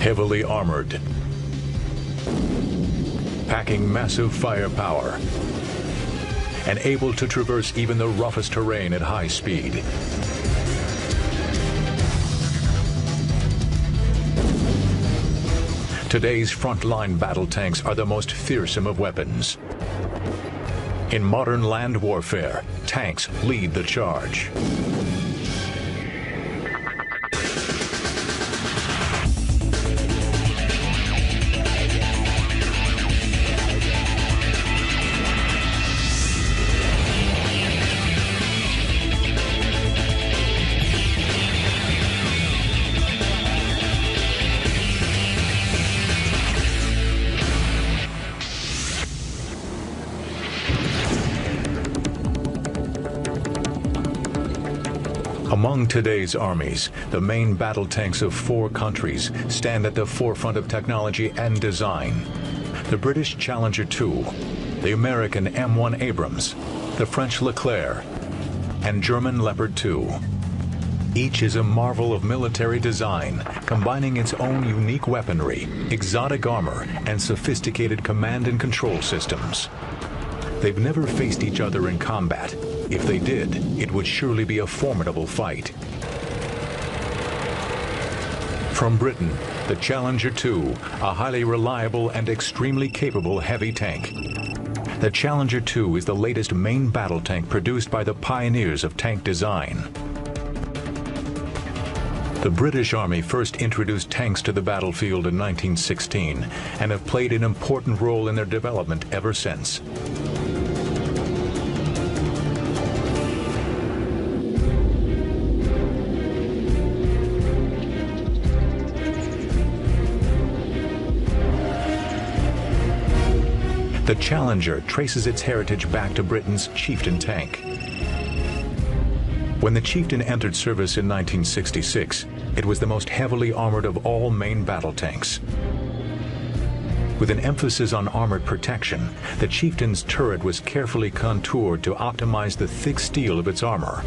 Heavily armored, packing massive firepower, and able to traverse even the roughest terrain at high speed. Today's frontline battle tanks are the most fearsome of weapons. In modern land warfare, tanks lead the charge. Among today's armies, the main battle tanks of 4 countries stand at the forefront of technology and design. The British Challenger 2, the American M1 Abrams, the French Leclerc, and German Leopard 2. Each is a marvel of military design, combining its own unique weaponry, exotic armor, and sophisticated command and control systems. They've never faced each other in combat. If they did, it would surely be a formidable fight. From Britain, the Challenger 2, a highly reliable and extremely capable heavy tank. The Challenger 2 is the latest main battle tank produced by the pioneers of tank design. The British Army first introduced tanks to the battlefield in 1916 and have played an important role in their development ever since. The Challenger traces its heritage back to Britain's Chieftain tank. When the Chieftain entered service in 1966, it was the most heavily armored of all main battle tanks. With an emphasis on armored protection, the Chieftain's turret was carefully contoured to optimize the thick steel of its armor.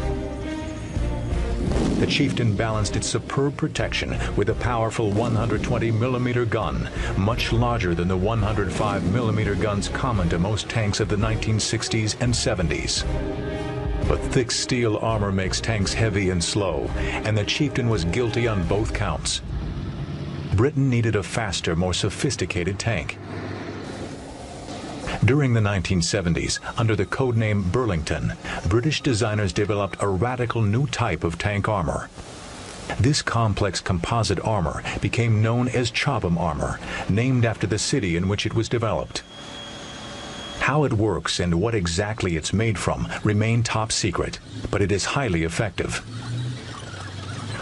The Chieftain balanced its superb protection with a powerful 120mm gun, much larger than the 105mm guns common to most tanks of the 1960s and 70s. But thick steel armor makes tanks heavy and slow, and the Chieftain was guilty on both counts. Britain needed a faster, more sophisticated tank. During the 1970s, under the codename Burlington, British designers developed a radical new type of tank armor. This complex composite armor became known as Chobham armor, named after the city in which it was developed. How it works and what exactly it's made from remain top secret, but it is highly effective.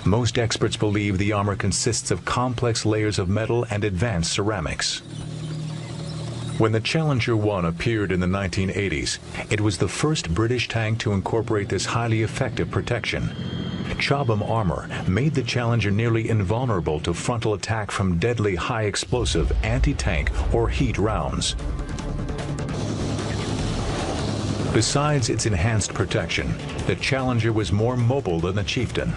Most experts believe the armor consists of complex layers of metal and advanced ceramics. When the Challenger 1 appeared in the 1980s, it was the first British tank to incorporate this highly effective protection. Chobham armor made the Challenger nearly invulnerable to frontal attack from deadly high-explosive anti-tank or heat rounds. Besides its enhanced protection, the Challenger was more mobile than the Chieftain.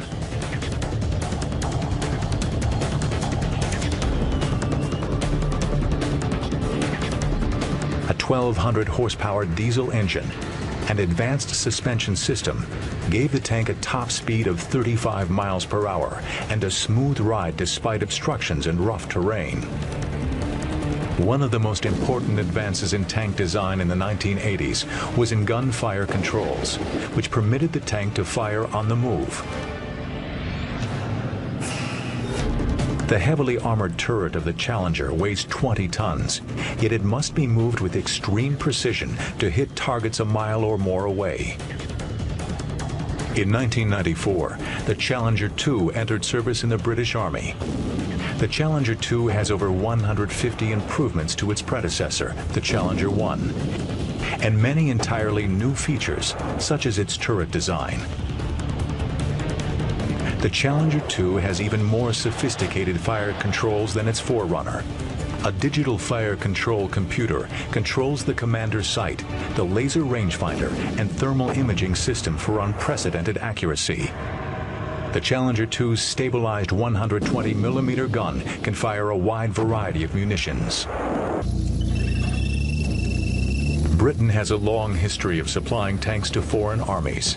A 1,200 horsepower diesel engine and advanced suspension system gave the tank a top speed of 35 miles per hour and a smooth ride despite obstructions and rough terrain. One of the most important advances in tank design in the 1980s was in gunfire controls, which permitted the tank to fire on the move. The heavily armored turret of the Challenger weighs 20 tons, yet it must be moved with extreme precision to hit targets a mile or more away. In 1994, the Challenger 2 entered service in the British Army. The Challenger 2 has over 150 improvements to its predecessor, the Challenger 1, and many entirely new features, such as its turret design. The Challenger 2 has even more sophisticated fire controls than its forerunner. A digital fire control computer controls the commander's sight, the laser rangefinder, and thermal imaging system for unprecedented accuracy. The Challenger 2's stabilized 120mm gun can fire a wide variety of munitions. Britain has a long history of supplying tanks to foreign armies.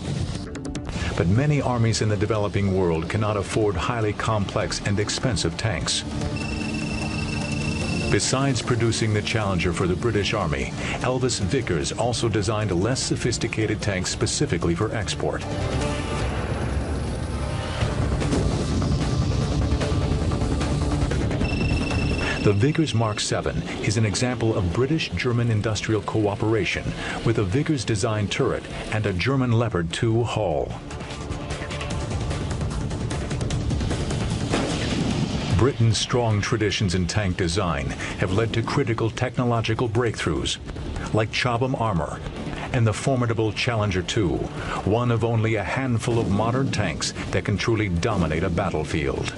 But many armies in the developing world cannot afford highly complex and expensive tanks. Besides producing the Challenger for the British Army, Elvis Vickers also designed less sophisticated tanks specifically for export. The Vickers Mark 7 is an example of British-German industrial cooperation with a Vickers-designed turret and a German Leopard 2 hull. Britain's strong traditions in tank design have led to critical technological breakthroughs, like Chobham armor and the formidable Challenger 2, one of only a handful of modern tanks that can truly dominate a battlefield.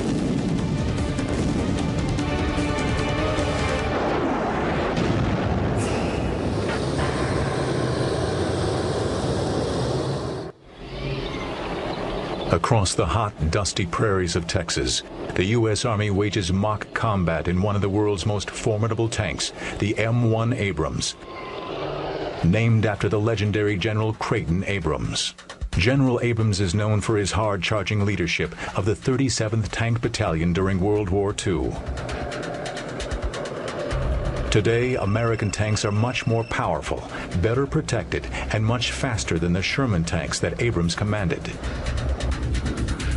Across the hot, dusty prairies of Texas, the U.S. Army wages mock combat in one of the world's most formidable tanks, the M1 Abrams, named after the legendary General Creighton Abrams. General Abrams is known for his hard-charging leadership of the 37th Tank Battalion during World War II. Today, American tanks are much more powerful, better protected, and much faster than the Sherman tanks that Abrams commanded.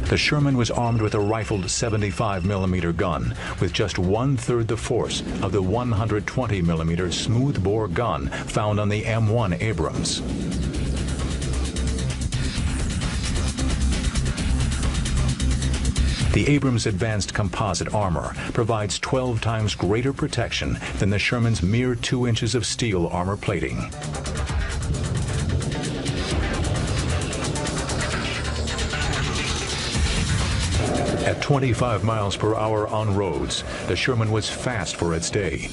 The Sherman was armed with a rifled 75mm gun, with just one-third the force of the 120mm smoothbore gun found on the M1 Abrams. The Abrams Advanced Composite Armor provides 12 times greater protection than the Sherman's mere 2 inches of steel armor plating. At 25 miles per hour on roads, the Sherman was fast for its day.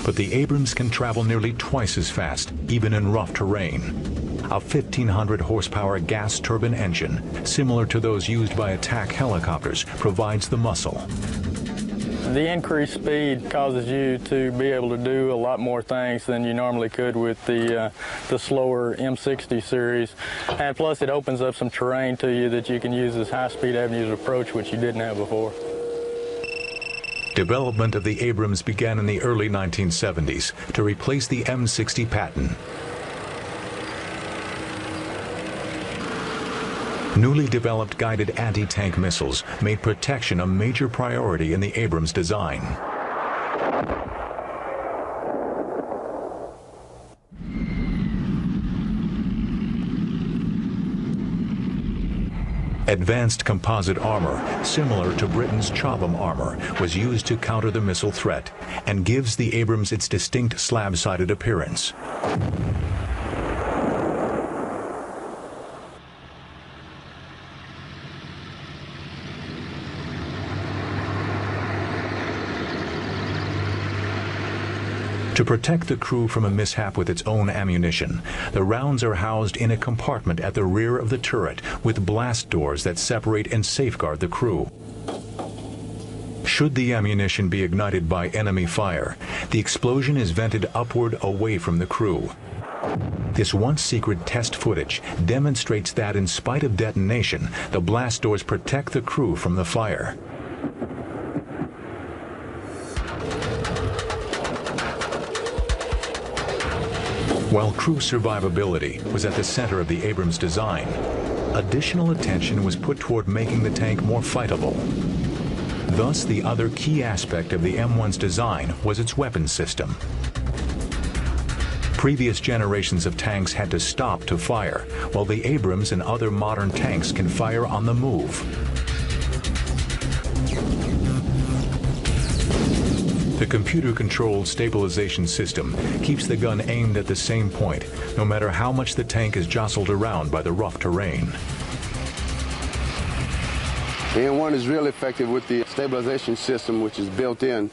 But the Abrams can travel nearly twice as fast, even in rough terrain. A 1,500 horsepower gas turbine engine, similar to those used by attack helicopters, provides the muscle. The increased speed causes you to be able to do a lot more things than you normally could with the slower M60 series. And plus it opens up some terrain to you that you can use as high-speed avenues of approach, which you didn't have before. Development of the Abrams began in the early 1970s to replace the M60 Patton. Newly developed guided anti-tank missiles made protection a major priority in the Abrams design. Advanced composite armor, similar to Britain's Chobham armor, was used to counter the missile threat and gives the Abrams its distinct slab-sided appearance. To protect the crew from a mishap with its own ammunition, the rounds are housed in a compartment at the rear of the turret with blast doors that separate and safeguard the crew. Should the ammunition be ignited by enemy fire, the explosion is vented upward away from the crew. This once secret test footage demonstrates that in spite of detonation, the blast doors protect the crew from the fire. While crew survivability was at the center of the Abrams design, additional attention was put toward making the tank more fightable. Thus, the other key aspect of the M1's design was its weapons system. Previous generations of tanks had to stop to fire, while the Abrams and other modern tanks can fire on the move. The computer-controlled stabilization system keeps the gun aimed at the same point, no matter how much the tank is jostled around by the rough terrain. The M1 is real effective with the stabilization system, which is built in,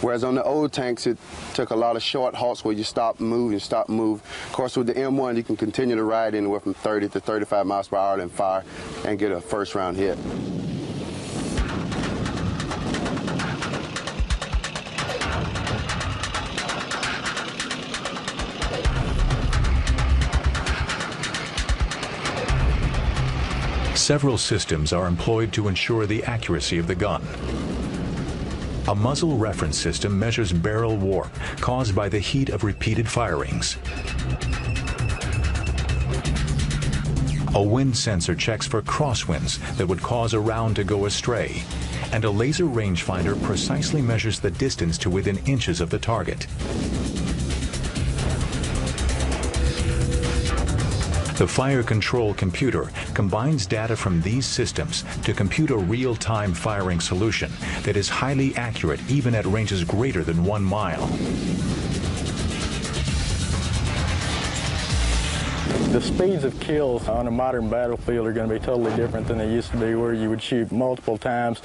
whereas on the old tanks it took a lot of short halts where you stop and move and stop and move. Of course, with the M1 you can continue to ride anywhere from 30 to 35 miles per hour and fire and get a first round hit. Several systems are employed to ensure the accuracy of the gun. A muzzle reference system measures barrel warp caused by the heat of repeated firings. A wind sensor checks for crosswinds that would cause a round to go astray. And a laser rangefinder precisely measures the distance to within inches of the target. The fire control computer combines data from these systems to compute a real-time firing solution that is highly accurate even at ranges greater than 1 mile. The speeds of kills on a modern battlefield are going to be totally different than they used to be, where you would shoot multiple times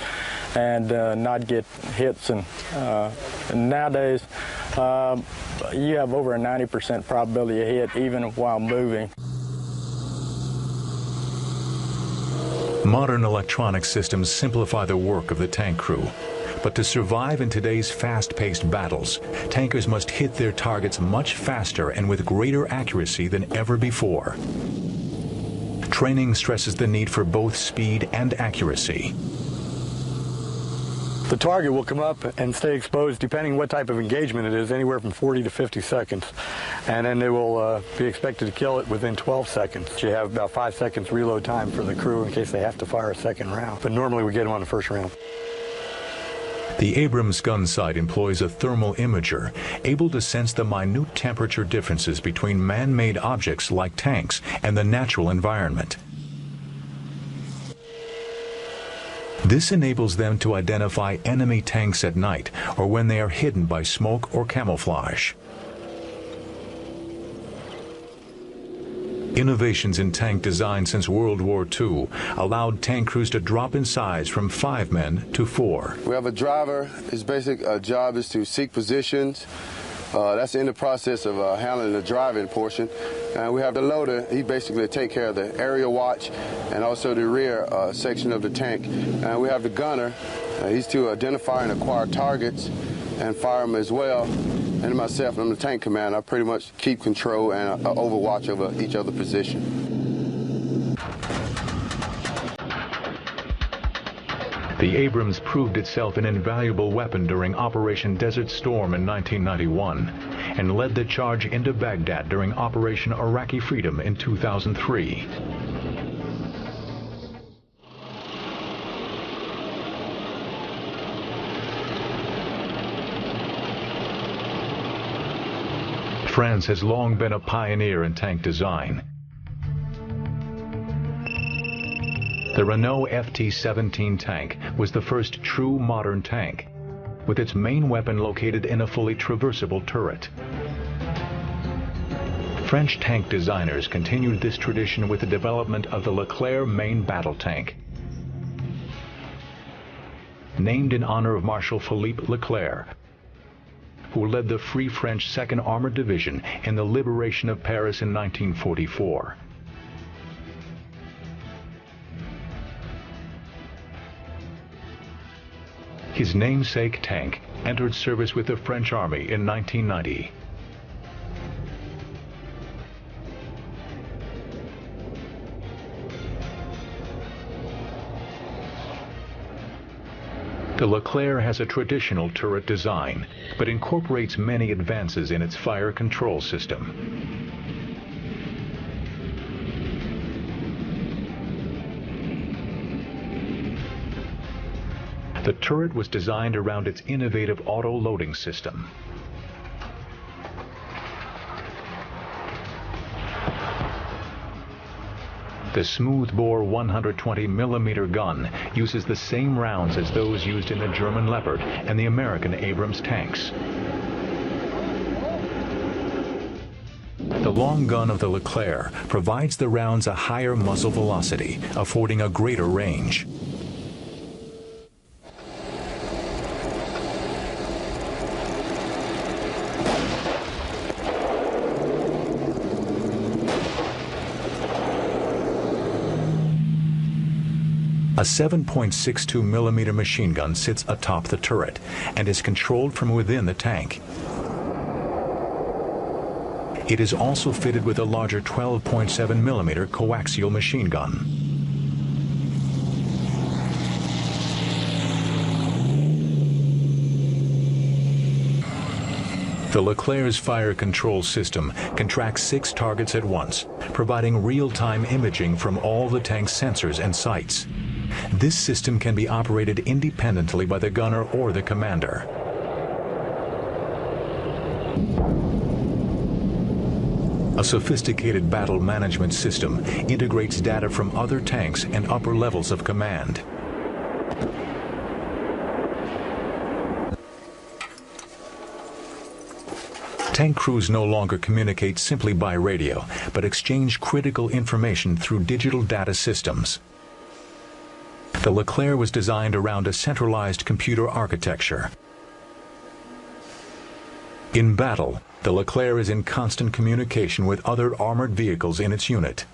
and not get hits. And nowadays, you have over a 90% probability of hit even while moving. Modern electronic systems simplify the work of the tank crew. But to survive in today's fast-paced battles, tankers must hit their targets much faster and with greater accuracy than ever before. Training stresses the need for both speed and accuracy. The target will come up and stay exposed, depending what type of engagement it is, anywhere from 40 to 50 seconds. And then they will be expected to kill it within 12 seconds. You have about 5 seconds reload time for the crew in case they have to fire a second round. But normally we get them on the first round. The Abrams gun sight employs a thermal imager, able to sense the minute temperature differences between man-made objects like tanks and the natural environment. This enables them to identify enemy tanks at night or when they are hidden by smoke or camouflage. Innovations in tank design since World War II allowed tank crews to drop in size from 5 men to 4. We have a driver. His basic job is to seek positions. That's in the process of handling the driving portion. And we have the loader. He basically take care of the aerial watch and also the rear section of the tank. And we have the gunner. He's to identify and acquire targets and fire them as well. And myself, I'm the tank commander. I pretty much keep control and overwatch over each other position. The Abrams proved itself an invaluable weapon during Operation Desert Storm in 1991 and led the charge into Baghdad during Operation Iraqi Freedom in 2003. France has long been a pioneer in tank design. The Renault FT-17 tank was the first true modern tank, with its main weapon located in a fully traversable turret. French tank designers continued this tradition with the development of the Leclerc main battle tank. Named in honor of Marshal Philippe Leclerc, who led the Free French 2nd Armored Division in the liberation of Paris in 1944. His namesake tank entered service with the French Army in 1990. The Leclerc has a traditional turret design, but incorporates many advances in its fire control system. The turret was designed around its innovative auto-loading system. The smooth-bore 120mm gun uses the same rounds as those used in the German Leopard and the American Abrams tanks. The long gun of the Leclerc provides the rounds a higher muzzle velocity, affording a greater range. The A 7.62 millimeter machine gun sits atop the turret and is controlled from within the tank. It is also fitted with a larger 12.7 millimeter coaxial machine gun. The Leclerc's fire control system can track 6 targets at once, providing real-time imaging from all the tank's sensors and sights. This system can be operated independently by the gunner or the commander. A sophisticated battle management system integrates data from other tanks and upper levels of command. Tank crews no longer communicate simply by radio, but exchange critical information through digital data systems. The Leclerc was designed around a centralized computer architecture. In battle, the Leclerc is in constant communication with other armored vehicles in its unit.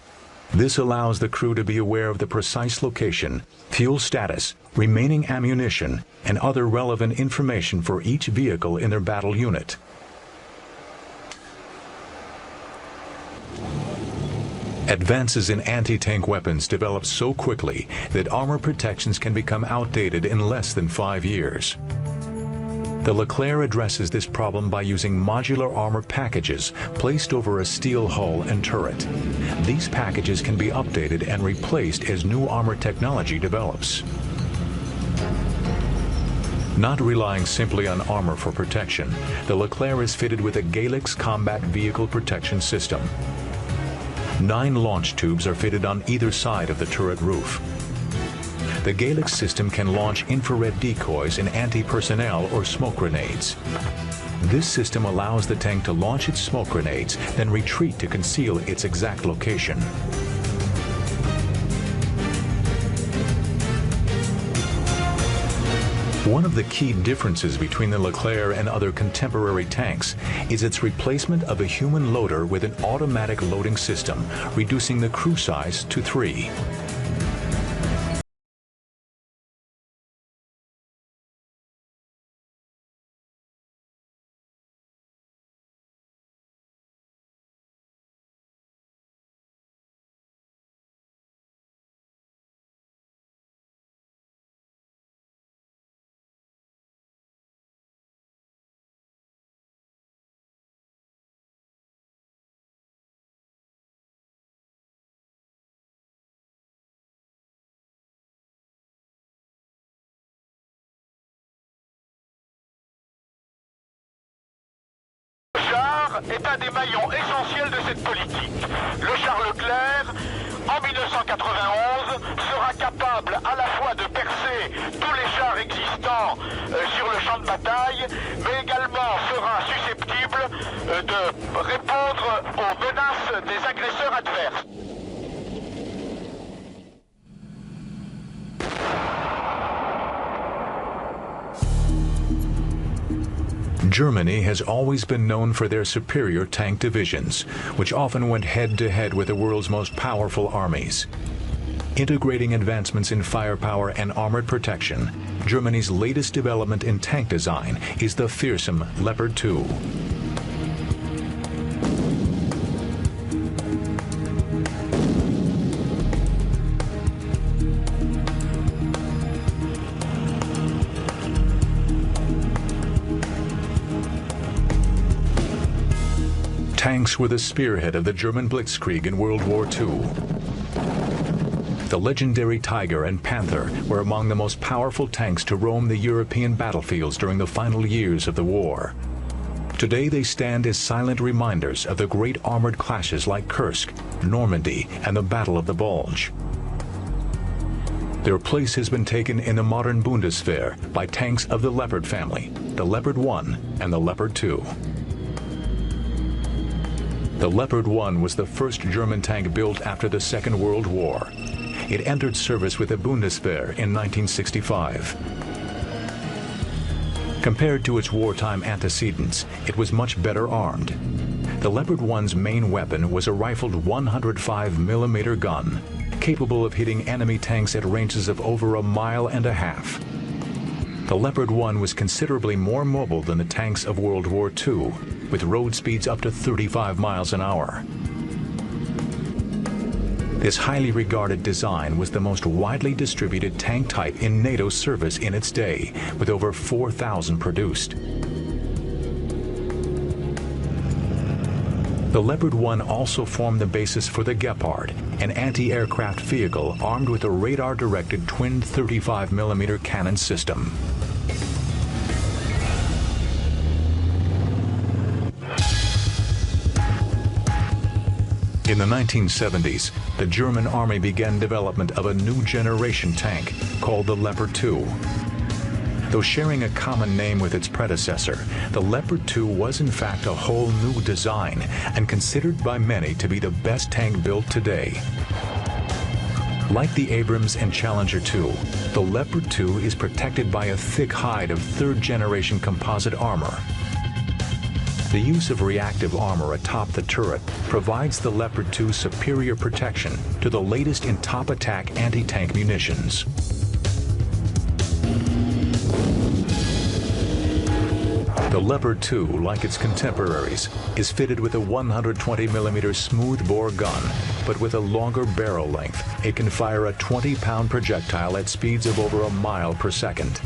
This allows the crew to be aware of the precise location, fuel status, remaining ammunition, and other relevant information for each vehicle in their battle unit. Advances in anti-tank weapons develop so quickly that armor protections can become outdated in less than 5 years. The Leclerc addresses this problem by using modular armor packages placed over a steel hull and turret. These packages can be updated and replaced as new armor technology develops. Not relying simply on armor for protection, the Leclerc is fitted with a Galix combat vehicle protection system. 9 launch tubes are fitted on either side of the turret roof. The Galix system can launch infrared decoys and anti-personnel or smoke grenades. This system allows the tank to launch its smoke grenades, then retreat to conceal its exact location. One of the key differences between the Leclerc and other contemporary tanks is its replacement of a human loader with an automatic loading system, reducing the crew size to 3. Est un des maillons essentiels de cette politique. Le char Leclerc, en 1991, sera capable à la fois de percer tous les chars existants sur le champ de bataille, mais également sera susceptible de répondre aux menaces des agresseurs adverses. Germany has always been known for their superior tank divisions, which often went head-to-head with the world's most powerful armies. Integrating advancements in firepower and armored protection, Germany's latest development in tank design is the fearsome Leopard 2. Tanks were the spearhead of the German Blitzkrieg in World War II. The legendary Tiger and Panther were among the most powerful tanks to roam the European battlefields during the final years of the war. Today they stand as silent reminders of the great armored clashes like Kursk, Normandy, and the Battle of the Bulge. Their place has been taken in the modern Bundeswehr by tanks of the Leopard family, the Leopard 1 and the Leopard 2. The Leopard 1 was the first German tank built after the Second World War. It entered service with the Bundeswehr in 1965. Compared to its wartime antecedents, it was much better armed. The Leopard 1's main weapon was a rifled 105mm gun. capable of hitting enemy tanks at ranges of over 1.5 miles. The Leopard 1 was considerably more mobile than the tanks of World War II, with road speeds up to 35 miles an hour. This highly regarded design was the most widely distributed tank type in NATO service in its day, with over 4,000 produced. The Leopard 1 also formed the basis for the Gepard, an anti-aircraft vehicle armed with a radar-directed twin 35mm cannon system. In the 1970s, the German Army began development of a new generation tank called the Leopard 2. Though sharing a common name with its predecessor, the Leopard 2 was in fact a whole new design and considered by many to be the best tank built today. Like the Abrams and Challenger 2, the Leopard 2 is protected by a thick hide of third-generation composite armor. The use of reactive armor atop the turret provides the Leopard 2 superior protection to the latest in top attack anti-tank munitions. The Leopard 2, like its contemporaries, is fitted with a 120mm smoothbore gun, but with a longer barrel length, it can fire a 20-pound projectile at speeds of over 1 mile per second.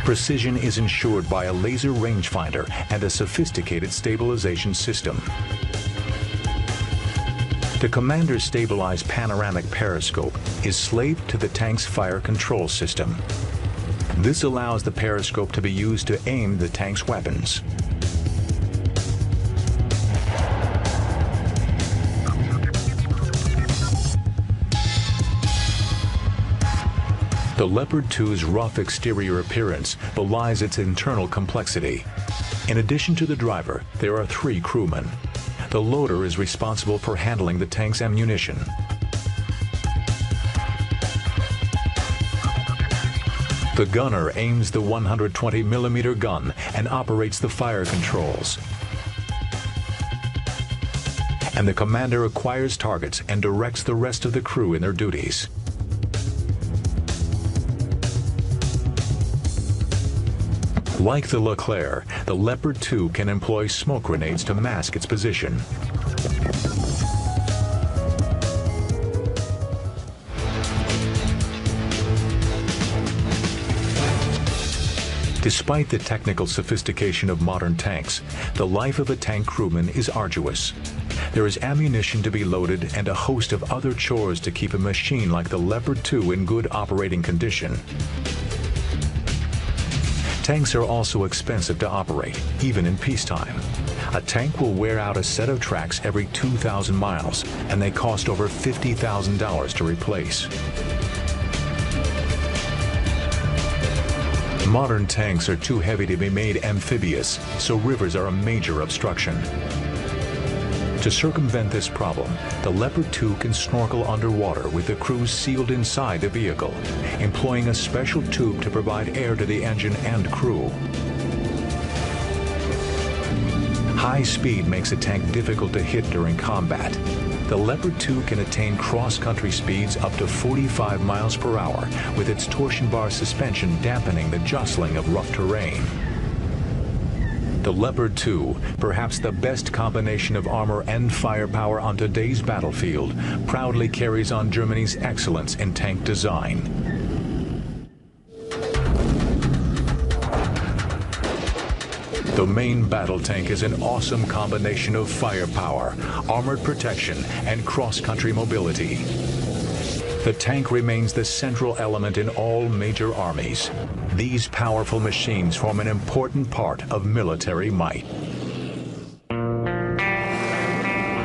Precision is ensured by a laser rangefinder and a sophisticated stabilization system. The commander's stabilized panoramic periscope is slaved to the tank's fire control system. This allows the periscope to be used to aim the tank's weapons. The Leopard 2's rough exterior appearance belies its internal complexity. In addition to the driver, there are 3 crewmen. The loader is responsible for handling the tank's ammunition. The gunner aims the 120mm gun and operates the fire controls. And the commander acquires targets and directs the rest of the crew in their duties. Like the Leclerc, the Leopard 2 can employ smoke grenades to mask its position. Despite the technical sophistication of modern tanks, the life of a tank crewman is arduous. There is ammunition to be loaded and a host of other chores to keep a machine like the Leopard 2 in good operating condition. Tanks are also expensive to operate, even in peacetime. A tank will wear out a set of tracks every 2,000 miles, and they cost over $50,000 to replace. Modern tanks are too heavy to be made amphibious, so rivers are a major obstruction. To circumvent this problem, the Leopard 2 can snorkel underwater with the crew sealed inside the vehicle, employing a special tube to provide air to the engine and crew. High speed makes a tank difficult to hit during combat. The Leopard 2 can attain cross-country speeds up to 45 miles per hour, with its torsion bar suspension dampening the jostling of rough terrain. The Leopard 2, perhaps the best combination of armor and firepower on today's battlefield, proudly carries on Germany's excellence in tank design. The main battle tank is an awesome combination of firepower, armored protection, and cross-country mobility. The tank remains the central element in all major armies. These powerful machines form an important part of military might.